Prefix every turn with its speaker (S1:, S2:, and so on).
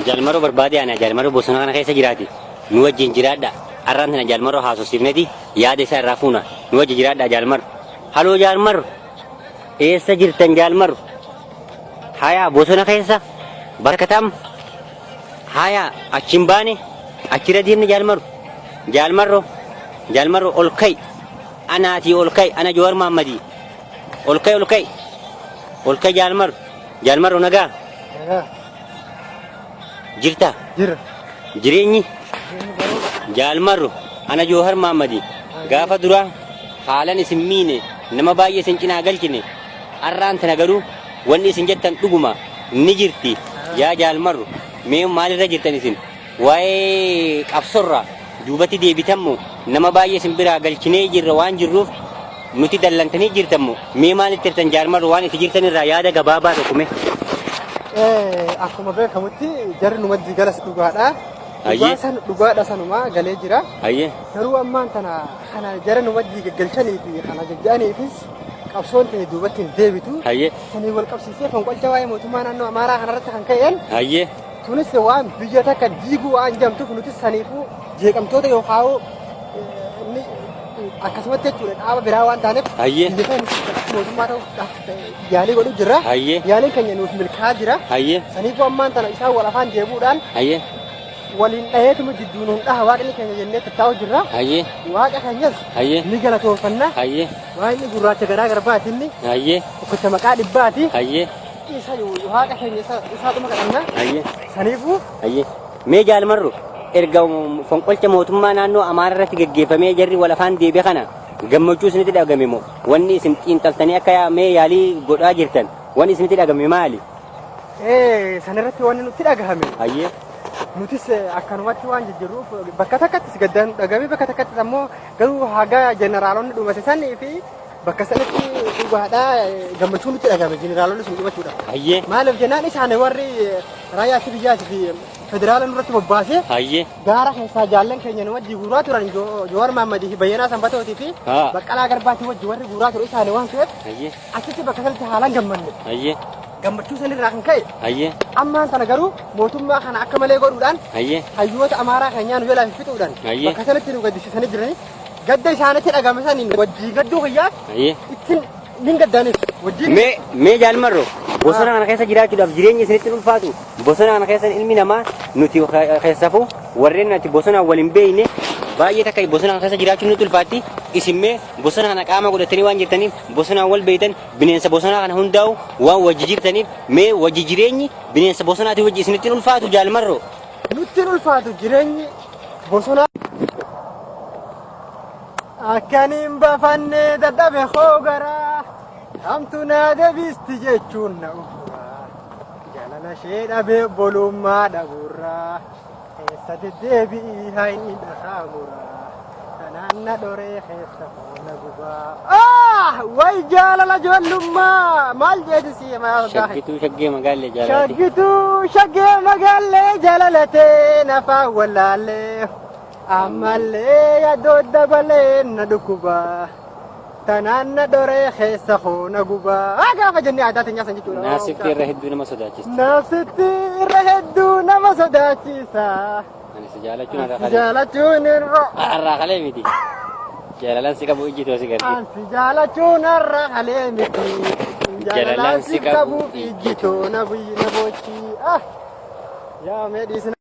S1: Jalmaro barbaade ana jalmaro bosona kana keessa jiraati. Nu wajjin jiraadha. Arraan tana jalmaro haasofsiifneti yaada isaa irraa fuuna. Nu wajjin jiraadha jalmaro. Haloo jalmaro. Eessa jirtan jalmaro? Haya bosona keessa bakka tam. Haya achin baane achira deemne jalmaro. Jalmaro ol kai. Anaati ol kai ana Jawaar Mahammadi. Ol kai jalmaro nagaa. Jirta?
S2: Jira.
S1: Jireenyi? Jalmaro ana Jawaar Mahammadi. Gaafa dura haalan isin miine nama baay'ee isin cinaa galchine. Arraan tana garuu wanni isin jettan dhuguma ni jirti. Yaa jalmaro mee maalirra jirtan isin? Waa'ee qabsorra duubatti deebitammoo nama baay'ee isin biraa galchinee jirra waan jirruuf nuti dallantanii jirtammoo mee maalitti jirtan jalmaro waan itti jirtanirraa yaada gabaabaa tokkume.
S2: Akkuma beekamutti jarri numatti galas dhugaadha. Dhugaadha sanuma galee jira. Garuu ammaan kana jarri numatti galchanii fi kana jajjaaniifis qabsoon ta'e duubatti hin deebitu. Sanii wal qabsiisee kan qolcha waa'ee mootummaa naannoo Amaaraa kanarratti kan ka'een. Tunis waan biyya takka diiguu waan jamtuuf nuti saniifuu jeeqamtoota yookaan akkasumatti jechuudha dhaaba biraa waan taaneef biyya kana mootummaa ta'uudhaaf yaalii godhu jirra. Yaaliin keenya nuuf milkaa'aa jira. Saniifuu ammaan tana isaan wal afaan deebuudhaan waliin dhaheetuma jidduu nuun dhaha waaqni keenya jennee tattaa'u jirra. Waaqa keenyas ni galatoofannaa. Waaqni gurraacha garaa garbaatinni tokkicha maqaa dhibbaati. Isa waaqa keenya isaa dhuma kadhannaa. Saniifuu
S1: mee jalmaro erga fonqolcha mootummaa naannoo Amaaraa irratti gaggeeffamee jarri wal afaan deebi'e kana gammachuu isinitti dhagame moo wanni isin xiinxaltanii akka mee yaalii godhaa jirtan wanni isinitti dhagame maali?
S2: Sanirratti wanni nutti dhagahame. Nutis akkanumatti waan jijjiirruuf bakka takkattis gaddaan dhagame bakka takkattis ammoo garuu haga jeneraalonni dhumate sanii fi bakka sanatti dhugaadhaa gammachuun nutti dhagame jeneraalonni sun dhumachuudha. Maaliif jennaan isaan warri raayyaa biyyaati fi federaala nurratti bobbaasee gaara keessaa jaallan keenya nu wajjii guuraa turan Jawaar Mahammadii fi Bayyanaa Sanbatootii fi Baqqalaa Garbaatii wajjii warri guuraa ture isaanii waan ta'eef achitti bakka sanatti haalaan gammanne. Gammachuu sanirraa kan ka'e ammaan sana garuu mootummaa kana akka malee godhuudhaan hayyoota Amaaraa keenyaa nu jalaa fixuudhaan bakka sanatti nu gaddisiisanii jiranii gadda isaanitti dhagame saniin wajjii gadduu hiyyaa ittiin nin gaddaanis wajjii.
S1: Mee jalmaro bosona kana keessa jiraachuudhaaf jireenya isinitti ulfaatu bosona kana keessa ilmi namaa nuti keessafu warreen nuti bosona waliin beeyne baay'ee takka bosona kana keessa jiraachuun nutti ulfaatti isinmee bosona kana qaama godhatanii waan jirtaniif bosonaan wal beeytan bineensa bosonaa kana hundaa'u waan wajji jirtaniif mee wajji jireenyi bineensa bosonaati wajji isinitti ulfaatu jalmaro.
S2: Nutti ulfaatu jireenyi bosonaa. Akkaniin bafannee dadhabe hoogaraa hamtu naa deebisti jechuun na uffaa jaalala ishee dhabee bolummaa dhabuurraa keessa deddeebi'ii haini dhahaamuraa kanaan na dhoree keessa foona gubaa. Way jaalala ijoollummaa maal jeedisii maa
S1: Shaggituu shaggee magaallee jaalalate.
S2: Shaggituu shaggee magaallee jaalalatee nafaa wallaallee. Ammallee yaadoo dabalee na dhukkuba tanaan na dhoree keessa hoona gubaa. Gaafa jennee aadaa teenyaa san jechuudha.
S1: Naasifti irra hedduu nama sodaachisa.
S2: Naasifti irra hedduu nama sodaachisa.
S1: Anis jaalachuun
S2: jaalachuun
S1: irraa kalee miti. Jaalalaan si qabu ijjitoo si garti.
S2: Ansi jaalachuun irraa kalee miti. Jaalalaan si qabu ijjitoo na bochi. Yaa meedhiisna.